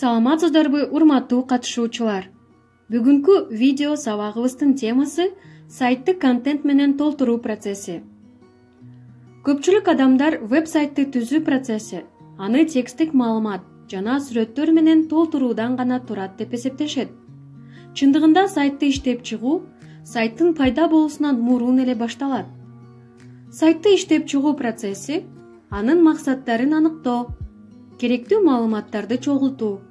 Саламатсыздарбы, урматтуу катышуучулар. Бүгүнкү видео сабагыбыздын темасы сайтты контент менен толтуруу процесси. Көпчүлүк адамдар веб-сайтты түзүү процесси аны текстик маалымат жана сүрөттөр менен толтуруудан гана турат деп эсептешет. Чындыгында сайтты иштеп чыгуу сайттын пайда болуусунан мурун эле башталат. Сайтты иштеп чыгуу процесси анын максаттарын аныктоо, керектүү маалыматтарды чогултуу,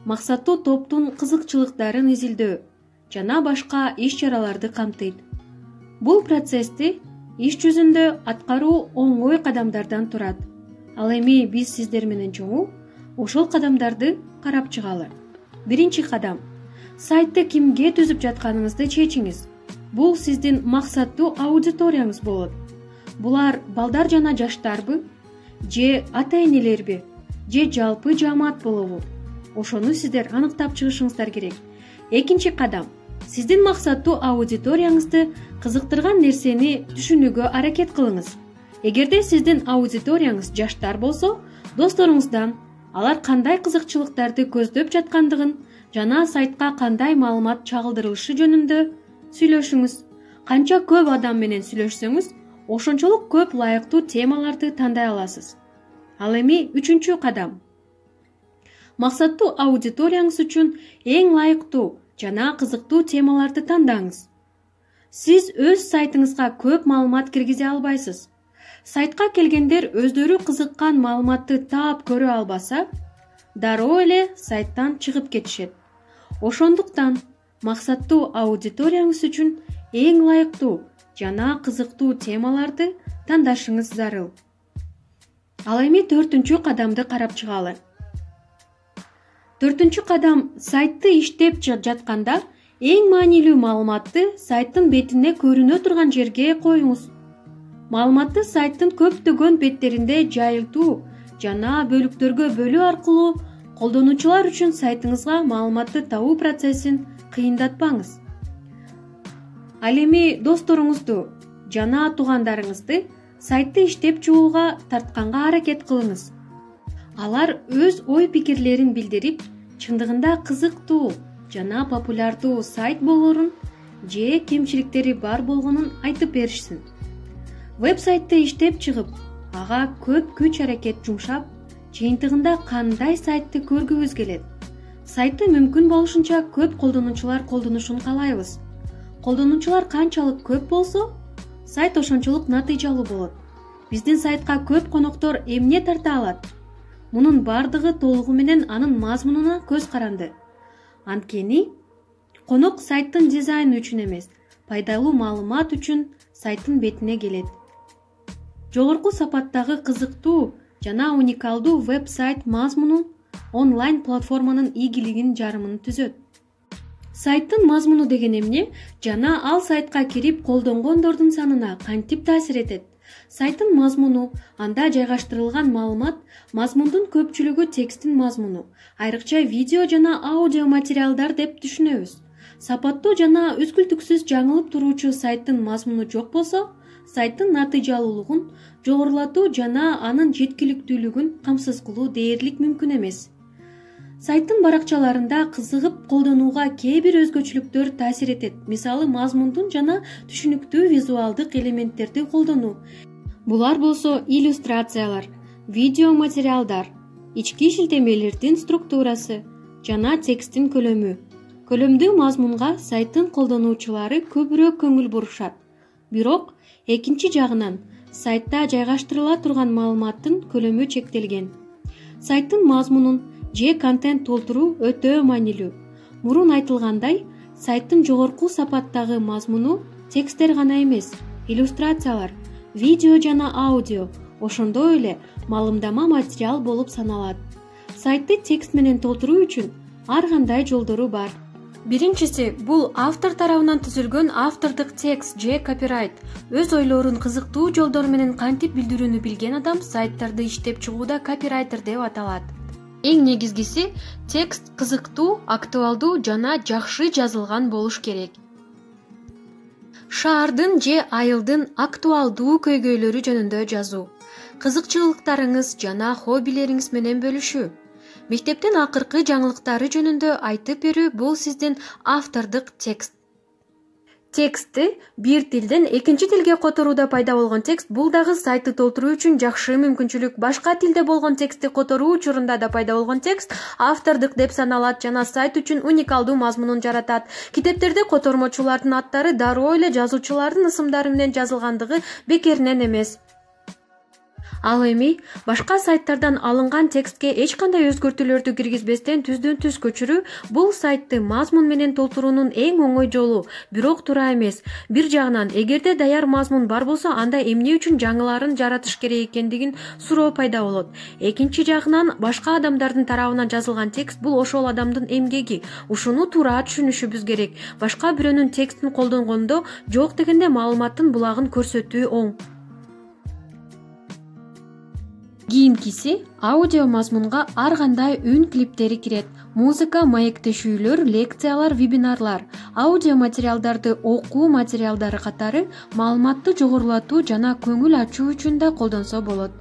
максаттуу топтун кызыкчылыктарын изилдөө жана башка иш-чараларды камтыйт. Бул процессти иш жүзүндө аткаруу оңой кадамдардан турат. Ал эми биз сиздер менен чогуу ошол кадамдарды карап чыгалы. Биринчи кадам: сайтты кимге түзүп жатканыңызды чечиңиз. Бул сиздин максаттуу аудиторияңыз болот. Булар балдар жана жаштарбы, же ата-энелерби, же жалпы жаамат болобу? Ошону сиздер аныктап чыгышыңыздар керек. Экинчи кадам: сиздин максаттуу аудиторияңызды кызыктырган нерсени түшүнүүгө аракет кылыңыз. Эгерде сиздин аудиторияңыз жаштар болсо, досторуңуздан алар кандай кызыкчылыктарды көздөп жаткандыгын жана сайтка кандай маалымат чагылдырылышы жөнүндө сүйлөшүңүз. Канча көп адам менен сүйлөшсөңүз, ошончолук көп лайыктуу темаларды тандай аласыз. Ал эми үчүнчү кадам: максаттуу аудиторияңыз үчүн эң лайыктуу жана кызыктуу темаларды тандаңыз. Сиз өз сайтыңызга көп маалымат киргизе албайсыз. Сайтка келгендер өздөрү кызыккан маалыматты таап көрө албаса, дароо эле сайттан чыгып кетишет. Ошондуктан максаттуу аудиторияңыз үчүн эң лайыктуу жана кызыктуу темаларды тандашыңыз зарыл. Ал эми төртүнчү кадамды карап чыгалы. Төртүнчү кадам: сайтты иштеп жатканда эң маанилүү маалыматты сайттын бетине көрүнө турган жерге коюңуз. Маалыматты сайттын көптөгөн беттеринде жайылтуу жана бөлүктөргө бөлүү аркылуу колдонуучулар үчүн сайтыңызга маалыматты табуу процессин кыйындатпаңыз. Ал эми досторуңузду жана туугандарыңызды сайтты иштеп чыгууга тартканга аракет кылыңыз. Алар өз ой-пикирлерин билдирип, чындыгында кызыктуу жана популярдуу сайт болоорун же кемчиликтери бар болгонун айтып беришсин. Веб-сайтты иштеп чыгып, ага көп күч-аракет жумшап, жыйынтыгында кандай сайтты көргүбүз келет? Сайтты мүмкүн болушунча көп колдонуучулар колдонушун каалайбыз. Колдонуучулар канчалык көп болсо, сайт ошончолук натыйжалуу болот. Биздин сайтка көп коноктор эмне тарта алат? Мунун бардыгы толугу менен анын мазмунуна көз каранды. Анткени конок сайттын дизайны үчүн эмес, пайдалуу маалымат үчүн сайттын бетине келет. Жогорку сапаттагы кызыктуу жана уникалдуу веб-сайт мазмуну онлайн платформанын ийгилигин жарымын түзөт. Сайттын мазмуну деген эмне жана ал сайтка кирип колдонгондордун санына кантип таасир этет? Сайттын мазмуну, анда жайгаштырылган маалымат, мазмундун көпчүлүгү тексттин мазмуну, айрыкча видео жана аудио материалдар деп түшүнөбүз. Сапаттуу жана үзгүлтүксүз жаңылып туруучу сайттын мазмуну жок болсо, сайттын натыйжалуулугун жогорулатуу жана анын жеткиликтүүлүгүн камсыз кылуу дээрлик мүмкүн эмес. Сайттын баракчаларында кызыгып колдонууга кээ бир өзгөчөлүктөр таасир этет. Мисалы, мазмундун жана түшүнүктүү визуалдык элементтерди колдонуу. Булар болсо иллюстрациялар, видео материалдар, ички шилтемелердин структурасы жана тексттин көлөмү. Көлөмдүү мазмунга сайттын колдонуучулары көбүрөөк көңүл бурушат. Бирок экинчи жагынан сайтта жайгаштырыла турган маалыматтын көлөмү чектелген. Сайттын мазмунун же контент толтуруу өтө маанилүү. Мурун айтылгандай, сайттын жогорку сапаттагы мазмуну тексттер гана эмес, иллюстрациялар, видео жана аудио, ошондой эле маалымдама материал болуп саналат. Сайтты текст менен толтуруу үчүн ар кандай жолдору бар. Биринчиси бул автор тарабынан түзүлгөн автордук текст же копирайт. Өз ойлорун кызыктуу жолдор менен кантип билдирүүнү билген адам сайттарды иштеп чыгууда копирайтер деп аталат. Эң негизгиси текст кызыктуу, актуалдуу жана жакшы жазылган болуш керек. Шаардын же айылдын актуалдуу көйгөйлөрү жөнүндө жазуу. Кызыкчылыктарыңыз жана хоббилериңиз менен бөлүшүү. Мектептин акыркы жаңылыктары жөнүндө айтып берүү бул сиздин автордук текст. Текстти бир тилден экинчи тилге которууда пайда болгон текст бул дагы сайтты толтуруу үчүн жакшы мүмкүнчүлүк. Башка тилде болгон текстти которуу учурунда да пайда болгон текст автордук деп саналат жана сайт үчүн уникалдуу мазмунун жаратат. Китептерде котормочулардын аттары дароо эле жазуучулардын ысымдары менен жазылгандыгы бекеринен эмес. Ал эми башка сайттардан алынган текстке эч кандай өзгөртүүлөрдү киргизбестен түздөн-түз көчүрүү бул сайтты мазмун менен толтуруунун эң оңой жолу, бирок туура эмес. Бир жагынан, эгерде даяр мазмун бар болсо, анда эмне үчүн жаңыларын жаратыш керек экендигин суроо пайда болот. Экинчи жагынан, башка адамдардын тарабынан жазылган текст бул ошол адамдын эмгеги. Ушуну туура түшүнүшүбүз керек. Башка бирөөнүн текстин колдонгондо жок дегенде маалыматтын булагын көрсөтүү оң. Кийинкиси аудио мазмунга ар кандай үн клиптери кирет. Музыка, маектешүүлөр, лекциялар, вебинарлар, аудио материалдарды окуу материалдары катары маалыматты жогорулатуу жана көңүл ачуу үчүн да колдонсо болот.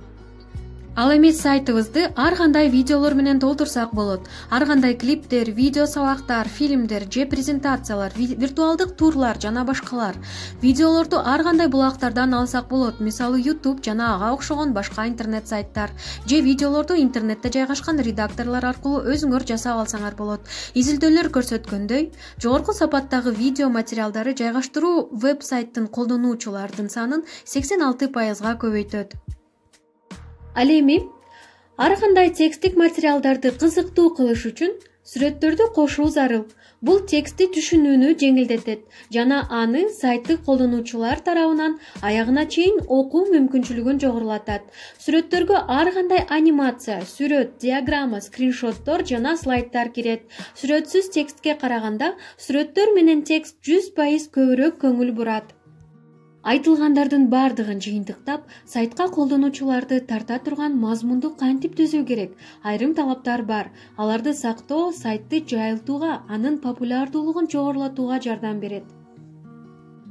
Ал эми сайтыбызды ар кандай видеолор менен толтурсак болот. Ар кандай клиптер, видео сабактар, фильмдер же презентациялар, виртуалдык турлар жана башкалар. Видеолорду ар кандай булактардан алсак болот. Мисалы YouTube жана ага окшогон башка интернет сайттар же видеолорду интернетте жайгашкан редакторлор аркылуу өзүңөр жасап алсаңар болот. Изилдөөлөр көрсөткөндөй, жогорку сапаттагы видео материалдары жайгаштыруу веб-сайттын колдонуучулардын санын 86%га көбөйтөт. Ал эми ар кандай текстик материалдарды кызыктуу кылыш үчүн сүрөттөрдү кошуу зарыл. Бул текстти түшүнүүнү жеңилдетет жана аны сайттык колдонуучулар тарабынан аягына чейин окуу мүмкүнчүлүгүн жогорулатат. Сүрөттөргө ар кандай анимация, сүрөт, диаграмма, скриншоттор жана слайддар кирет. Сүрөтсүз текстке караганда сүрөттөр менен текст 100% көбүрөөк көңүл бурат. Айтылгандардын бардыгын жыйынтыктап, сайтка колдонуучуларды тарта турган мазмунду кантип түзүү керек? Айрым талаптар бар. Аларды сактоо сайтты жайылтууга, анын популярдуулугун жогорулатууга жардам берет.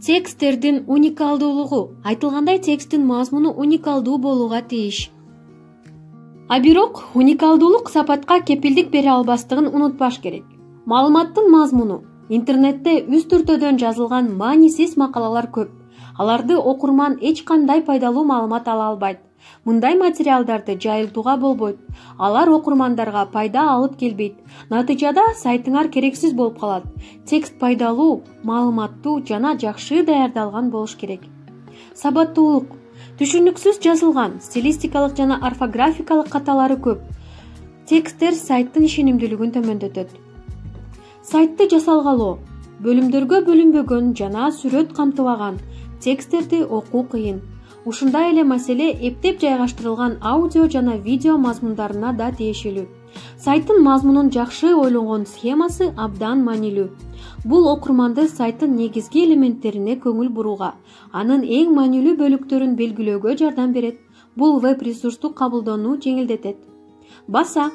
Тексттердин уникалдуулугу. Айтылгандай тексттин мазмуну уникалдуу болууга тийиш. А бирок уникалдуулук сапатка кепилдик бере албастыгын унутпаш керек. Маалыматтын мазмуну. Интернетте үз түртөдөн жазылган маанисиз макалалар көп. Аларды окурман эч кандай пайдалуу маалымат ала албайт. Мындай материалдарды жайылтууга болбойт. Алар окурмандарга пайда алып келбейт. Натыйжада сайтыңар керексиз болуп калат. Текст пайдалуу, маалыматтуу жана жакшы даярдалган болуш керек. Сабаттуулук. Түшүнүксүз жазылган, стилистикалык жана орфографикалык каталары көп. Тексттер сайттын ишенимдүүлүгүн төмөндөтөт. Сайтты жасалгалоо. Бөлүмдөргө бөлүнбөгөн жана сүрөт камтыбаган. Тексттерди окуу кыйын. Ушундай эле маселе эптеп жайгаштырылган аудио жана видео мазмундарына да тиешелүү. Сайттын мазмунун жакшы ойлонгон схемасы абдан маанилүү. Бул окурманды сайттын негизги элементтерине көңүл бурууга, анын эң маанилүү бөлүктөрүн белгилөөгө жардам берет. Бул веб-ресурсту кабылдоону жеңилдетет. Баса,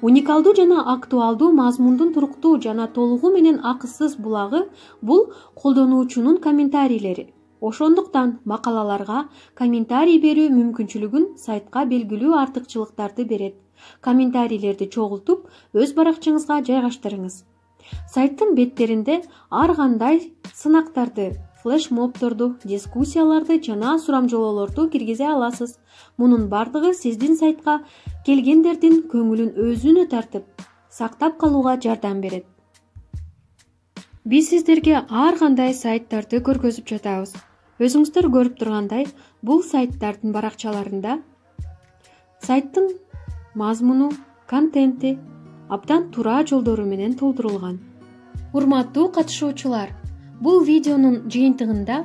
уникалдуу жана актуалдуу мазмундун туруктуу жана толугу менен акысыз булагы бул колдонуучунун комментарийлери. Ошондуктан макалаларга комментарий берүү мүмкүнчүлүгүн сайтка белгилүү артыкчылыктарды берет. Комментарийлерди чогултуп, өз баракчаңызга жайгаштырыңыз. Сайттын беттеринде ар кандай сынактарды, флешмобторду, дискуссияларды жана сурамжылоолорду киргизе аласыз. Мунун бардыгы сиздин сайтка келгендердин көңүлүн өзүнө тартып, сактап калууга жардам берет. Биз сиздерге ар кандай сайттарды көргөзүп жатабыз. Өзүңүздөр көрүп тургандай, бул сайттардын баракчаларында сайттын мазмуну, контенти абдан туура жолдору менен толтурулган. Урматтуу катышуучулар, бул видеонун жыйынтыгында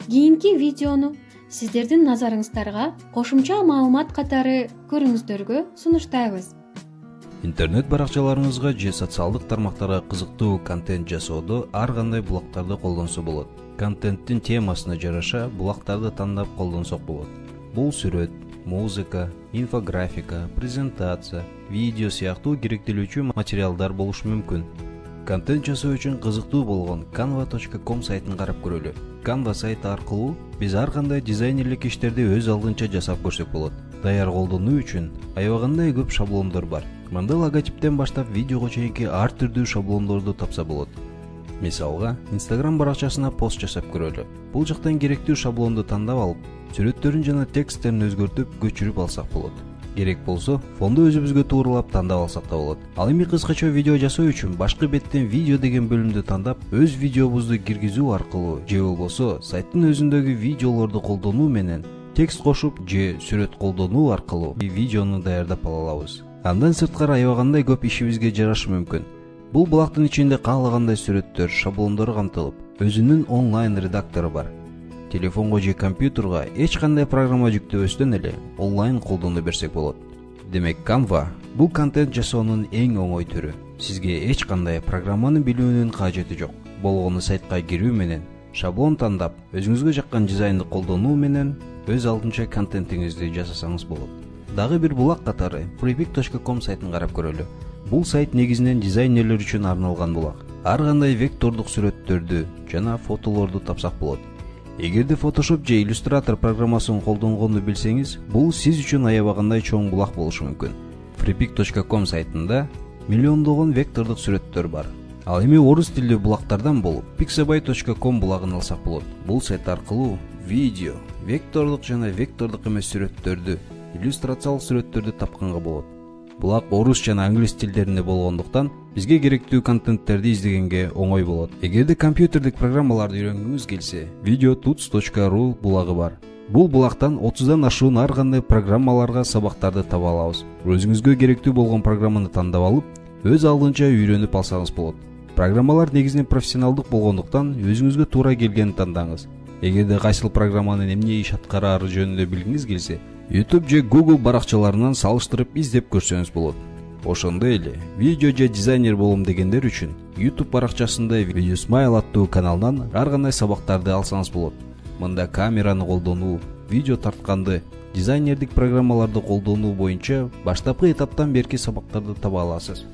кийинки видеону сиздердин назарыңыздарга кошумча маалымат катары көрүүңүздөргө сунуштайбыз. Интернет баракчаларыңызга же социалдык тармактарга кызыктуу контент жасоодо ар кандай булактарды колдонсо болот. Контенттин темасына жараша булактарды тандап колдонсок болот. Бул сүрөт, музыка, инфографика, презентация, видео сыяктуу керектелүүчү материалдар болушу мүмкүн. Контент жасоо үчүн кызыктуу болгон canva.com сайтын карап көрөлү. Canva сайты аркылуу биз ар кандай дизайнерлик иштерди өз алдынча жасап көрсөк болот. Даяр колдонуу үчүн аябагандай көп шаблондор бар. Мында логотиптен баштап видеого чейинки ар түрдүү шаблондорду тапса болот. Мисалга, Instagram баракчасына пост жасап көрөлү. Бул жактан керектүү шаблонду тандап алып, сүрөттөрүн жана тексттерин өзгөртүп, көчүрүп алсак болот. Керек болсо, фонду өзүбүзгө туурлап тандап алсак да болот. Ал эми кыскача видео жасоо үчүн башкы беттен видео деген бөлүмдү тандап, өз видеобузду киргизүү аркылуу же болбосо сайттын өзүндөгү видеолорду колдонуу менен текст кошуп же сүрөт колдонуу аркылуу видеону даярдап ала алабыз. Андан сырткары аябагандай көп ишибизге жарашы мүмкүн. Бул булактын ичинде каалагандай сүрөттөр, шаблондор камтылып, өзүнүн онлайн редактору бар. Телефонго же компьютерга эч кандай программа жүктөбөстөн эле онлайн колдоно берсек болот. Демек, Canva бул контент жасоонун эң оңой түрү. Сизге эч кандай программаны билүүнүн кажети жок. Болгону сайтка кирүү менен, шаблон тандап, өзүңүзгө жаккан дизайнды колдонуу менен өз алдынча контентиңизди жасасаңыз болот. Дагы бир булак катары freepik.com сайтын карап көрөлү. Бул сайт негизинен дизайнерлер үчүн арналган булак. Ар кандай вектордук сүрөттөрдү жана фотолорду тапсак болот. Эгерде Photoshop же Illustrator программасын колдонгонду билсеңиз, бул сиз үчүн аябагандай чоң булак болушу мүмкүн. freepik.com сайтында миллиондогон вектордук сүрөттөр бар. Ал эми орус тилдүү булактардан болуп pixabay.com булагын алсак болот. Бул сайт аркылуу видео, вектордук жана вектордук эмес сүрөттөрдү, иллюстрациялык сүрөттөрдү тапканга болот. Булак орус жана англис тилдеринде болгондуктан бизге керектүү контенттерди издегенге оңой болот. Эгерде компьютердик программаларды үйрөнгүңүз келсе, videotuts.ru булагы бар. Бул булактан 30дан ашуун ар кандай программаларга сабактарды таба алабыз. Өзүңүзгө керектүү болгон программаны тандап алып, өз алдынча үйрөнүп алсаңыз болот. Программалар негизинен профессионалдык болгондуктан өзүңүзгө туура келгенин тандаңыз. Эгерде кайсыл программанын эмне иш аткарары жөнүндө билгиңиз келсе, YouTube же Google баракчаларынан салыштырып издеп көрсөңүз болот. Ошондой эле, видео же дизайнер болом дегендер үчүн YouTube баракчасында Videosmile аттуу каналдан ар кандай сабактарды алсаңыз болот. Мында камераны колдонуу, видео тартканды, дизайнердик программаларды колдонуу боюнча баштапкы этаптан берки сабактарды таба аласыз.